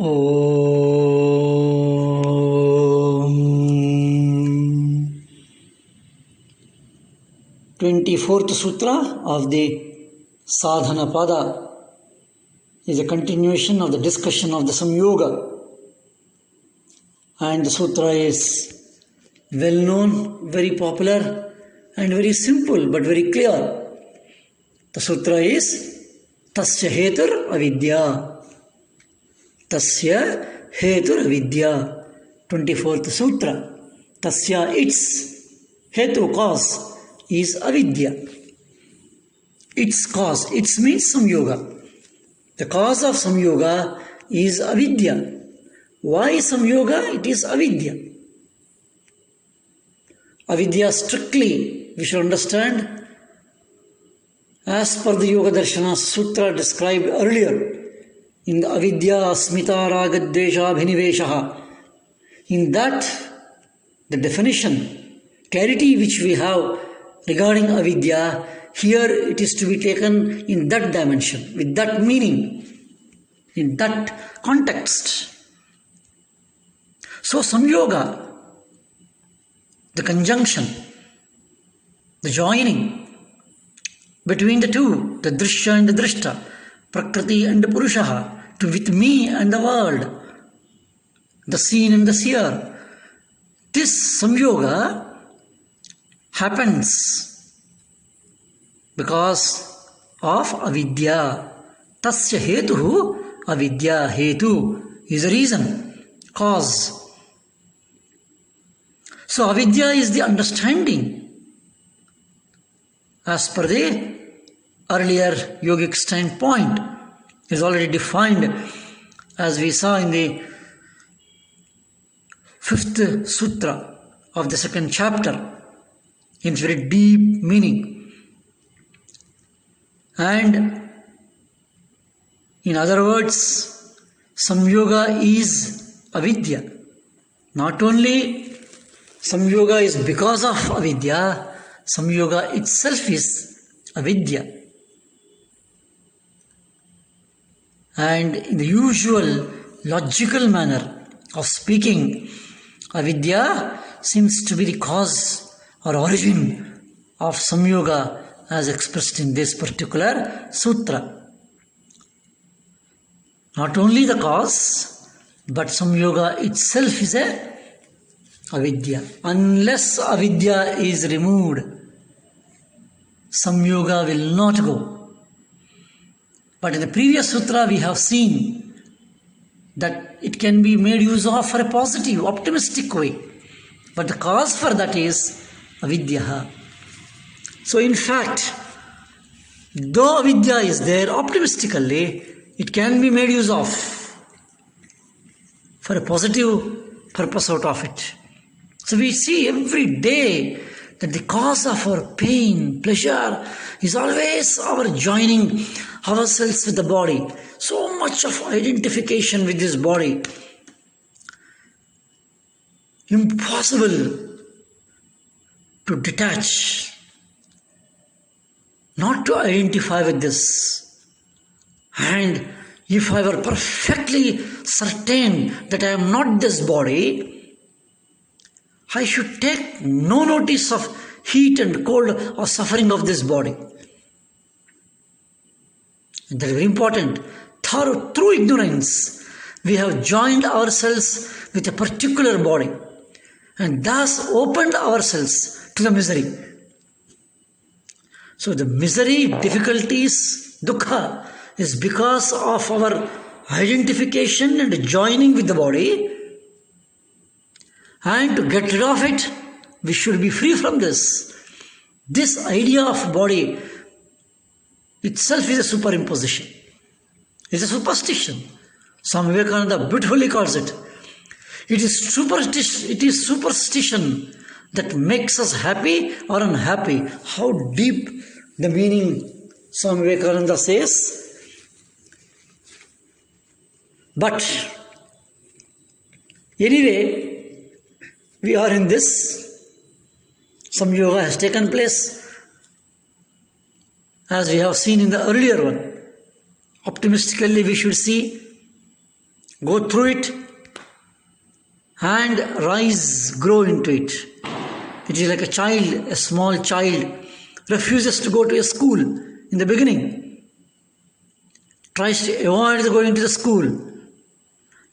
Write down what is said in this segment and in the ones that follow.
Om. 24th Sutra of the Sadhana Pada is a continuation of the discussion of the Samyoga. And the sutra is well known, very popular and very simple but very clear. The sutra is Tasya Hetur Avidya. Tasya Hetur Avidya. 24th Sutra. Tasya, its Hetu, cause, is Avidya. Its cause, its means Samyoga. The cause of Samyoga is Avidya. Why Samyoga? It is Avidya. Avidya strictly, we should understand, as per the Yoga Darshana Sutra described earlier, in the Avidya Asmita Ragadesha Bhiniveshaha. In that, the definition, clarity which we have regarding Avidya, here it is to be taken in that dimension, with that meaning, in that context. So Samyoga, the conjunction, the joining between the two, the Drishya and the Drishta, Prakriti and the Purushaha, with me and the world, the seen and the seer. This Samyoga happens because of Avidya. Tasya Hetuhu Avidya. Hetu is a reason, cause. So Avidya is the understanding as per the earlier yogic standpoint. It is already defined as we saw in the 5th sutra of the 2nd chapter in very deep meaning. And in other words, Samyoga is Avidya. Not only Samyoga is because of Avidya, Samyoga itself is Avidya. And in the usual logical manner of speaking, Avidya seems to be the cause or origin of Samyoga as expressed in this particular sutra. Not only the cause, but Samyoga itself is a Avidya. Unless Avidya is removed, Samyoga will not go. But in the previous sutra we have seen that it can be made use of for a positive, optimistic way. But the cause for that is Avidya. So in fact, though Avidya is there, optimistically, it can be made use of for a positive purpose out of it. So we see every day that the cause of our pain, pleasure is always our joining ourselves with the body. So much of identification with this body. Impossible to detach, not to identify with this. And if I were perfectly certain that I am not this body, I should take no notice of heat and cold or suffering of this body. And that is very important. Through ignorance, we have joined ourselves with a particular body and thus opened ourselves to the misery. So the misery, difficulties, dukkha is because of our identification and joining with the body. And to get rid of it, we should be free from this. This idea of body itself is a superimposition. It's a superstition. Swami Vivekananda beautifully calls it. It is superstition that makes us happy or unhappy. How deep the meaning Swami Vivekananda says. But anyway, we are in this. Samyoga has taken place, as we have seen in the earlier one. Optimistically, we should see go through it and rise, grow into it. It is like a child, a small child refuses to go to a school in the beginning, tries to avoid going to the school,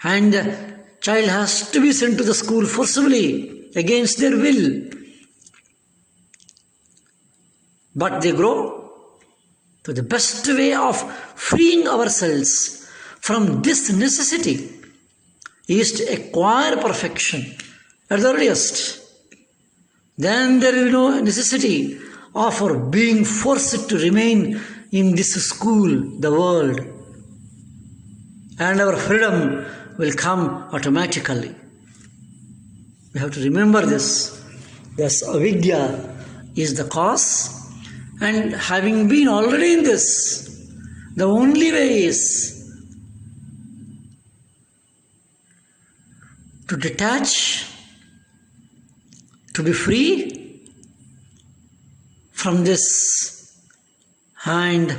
and the child has to be sent to the school forcibly against their will. But they grow. So the best way of freeing ourselves from this necessity is to acquire perfection at the earliest. Then there is no necessity of our being forced to remain in this school, the world. And our freedom will come automatically. We have to remember this. Thus, avidya is the cause, and having been already in this, the only way is to detach, to be free from this and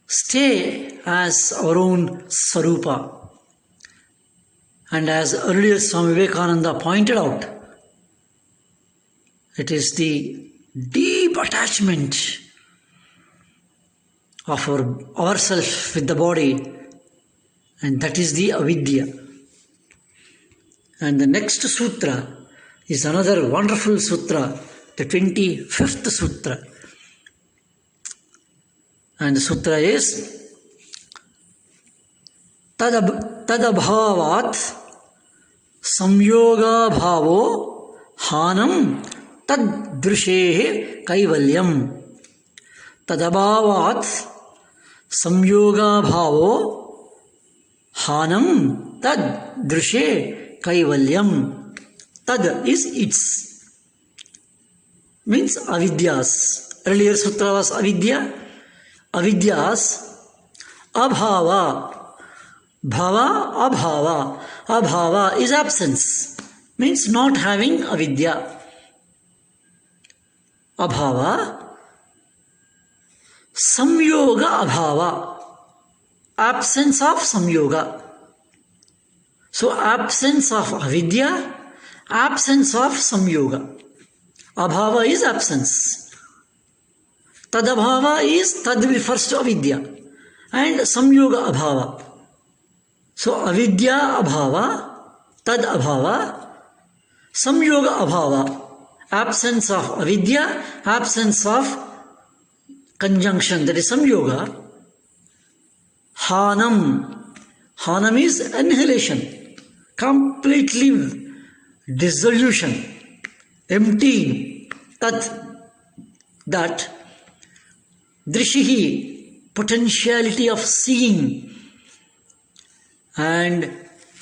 stay as our own Swarupa. And as earlier Swami Vivekananda pointed out, it is the deep attachment of ourself with the body, and that is the avidya. And the next sutra is another wonderful sutra, the 25th sutra. And the sutra is Tadabhavat Samyoga Bhavo Hanam Taddrishehe Kaivalyam. Tadabhavat Samyoga Bhavo Hanam Taddrishe Kaivalyam. Tad is its. Means avidyas. Earlier sutra was avidya. Avidyas. Abhava. Bhava, abhava. Abhava is absence. Means not having avidya. Abhava. Samyoga abhava. Absence of samyoga. So absence of avidya, absence of samyoga. Abhava is absence. Tadabhava is, tad refers to avidya, and samyoga abhava. So avidya abhava, tad abhava, samyoga abhava. Absence of avidya, absence of conjunction, that is samyoga. Hanam. Hanam is annihilation, completely dissolution, emptying. That drishihi, potentiality of seeing, and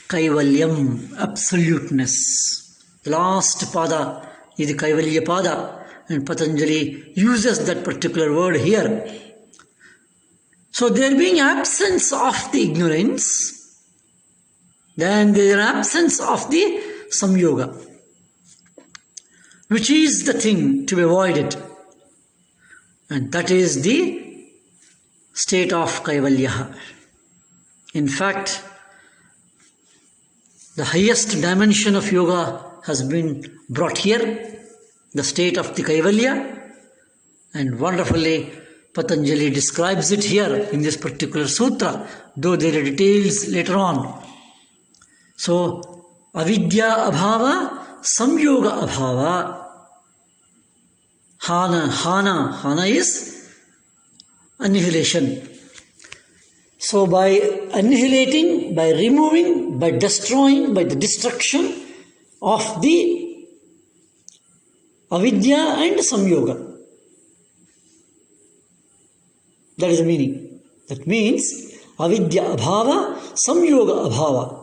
kaivalyam, absoluteness. The last pada is the kaivalya pada, and Patanjali uses that particular word here. So there being absence of the ignorance, then there is absence of the samyoga, which is the thing to be avoided. And that is the state of kaivalya. In fact, the highest dimension of yoga has been brought here, the state of the kaivalya, and wonderfully Patanjali describes it here in this particular sutra, though there are details later on. So, avidya abhava, samyoga abhava, hana is annihilation. So by annihilating, by removing, by destroying, by the destruction of the avidya and samyoga. That is the meaning. That means avidya abhava, samyoga abhava.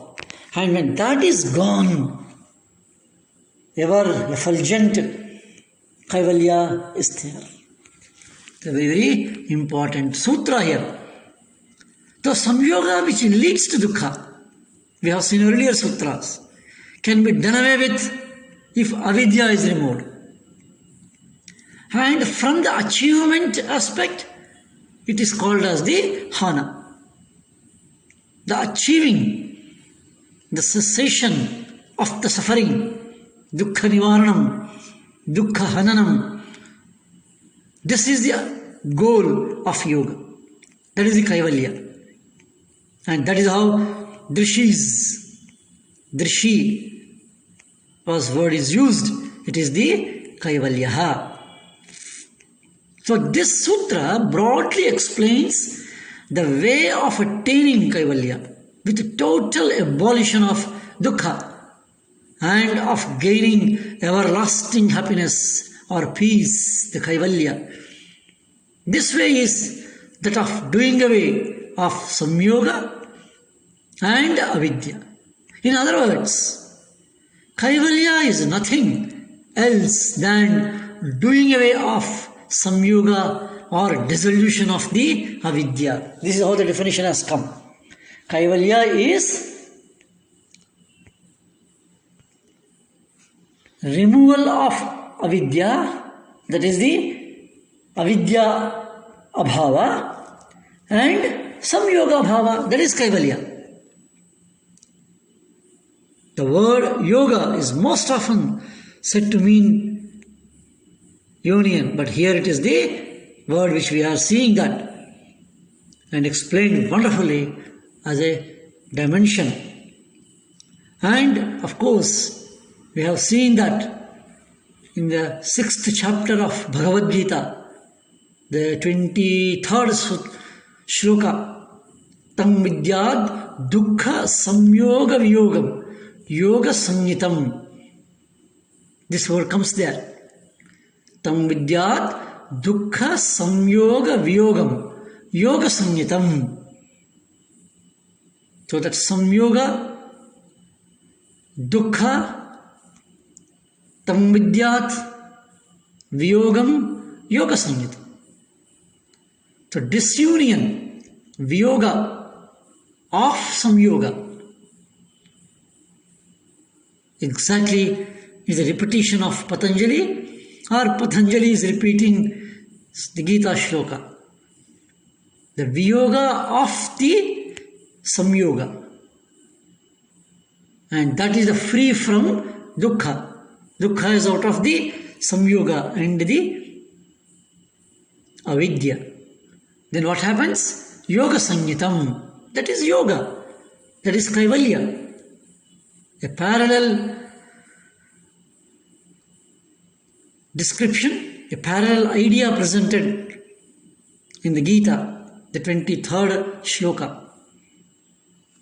And when that is gone, ever effulgent kaivalya is there. It's a very important sutra here. The samyoga which leads to dukkha, we have seen earlier sutras, can be done away with if avidya is removed. And from the achievement aspect, it is called as the hana. the achieving, the cessation of the suffering, dukkha nivaranam, dukkha hananam. This is the goal of yoga. That is the Kaivalya. And that is how Drishi was word is used. It is the Kaivalya. So this sutra broadly explains the way of attaining Kaivalya with total abolition of dukkha and of gaining everlasting happiness or peace, the Kaivalya. This way is that of doing away of samyoga and avidya. In other words, Kaivalya is nothing else than doing away of samyoga or dissolution of the avidya. This is how the definition has come. Kaivalya is removal of avidya, that is the avidya abhava, and samyoga bhava, that is Kaivalya. The word yoga is most often said to mean union, but here it is the word which we are seeing that and explained wonderfully as a dimension. And of course, we have seen that in the 6th chapter of Bhagavad Gita, the 23rd shloka, tam vidyad dukkha samyoga viyogam yoga sanyitam. This word comes there. Tam vidyat dukkha samyoga viyogam yoga sanyitam. So that samyoga, dukkha, tam vidyat viyogam yoga sanyitam. So disunion, viyoga of samyoga, exactly is a repetition of Patanjali, or Patanjali is repeating the Gita shloka. The viyoga of the samyoga. And that is the free from dukkha. Dukkha is out of the samyoga and the avidya. Then what happens? Yoga sanyitam. That is yoga. That is Kaivalya. A parallel description, a parallel idea presented in the Gita, the 23rd shloka.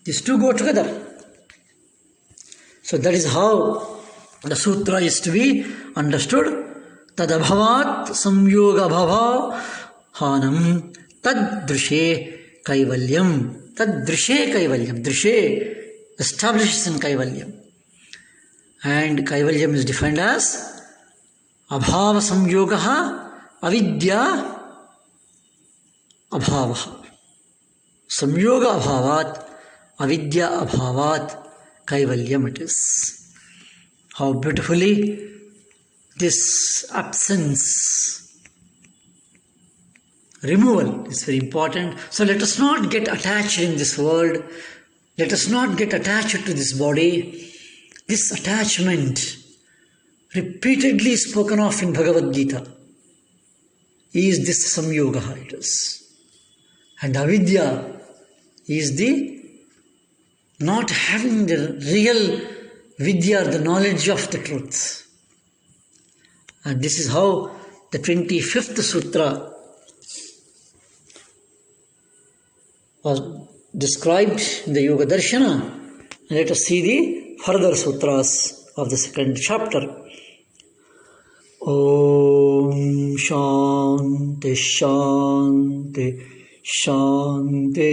These two go together. So that is how the sutra is to be understood. Tadabhavat samyoga bhava hanam taddrishe kaivalyam. Taddrishe kaivalyam. Drishe establishes in Kaivalyam. And Kaivalyam is defined as abhava samyogaha avidya abhavaha. Samyoga abhavat avidya abhavat Kaivalyam it is. How beautifully this absence, removal is very important. So let us not get attached in this world. Let us not get attached to this body. This attachment, repeatedly spoken of in Bhagavad Gita, is this samyoga it is. And avidya is the not having the real vidya, the knowledge of the truth. And this is how the 25th sutra was described in the Yoga Darshana. Let us see the further sutras of the 2nd chapter. Om Shanti Shanti Shanti.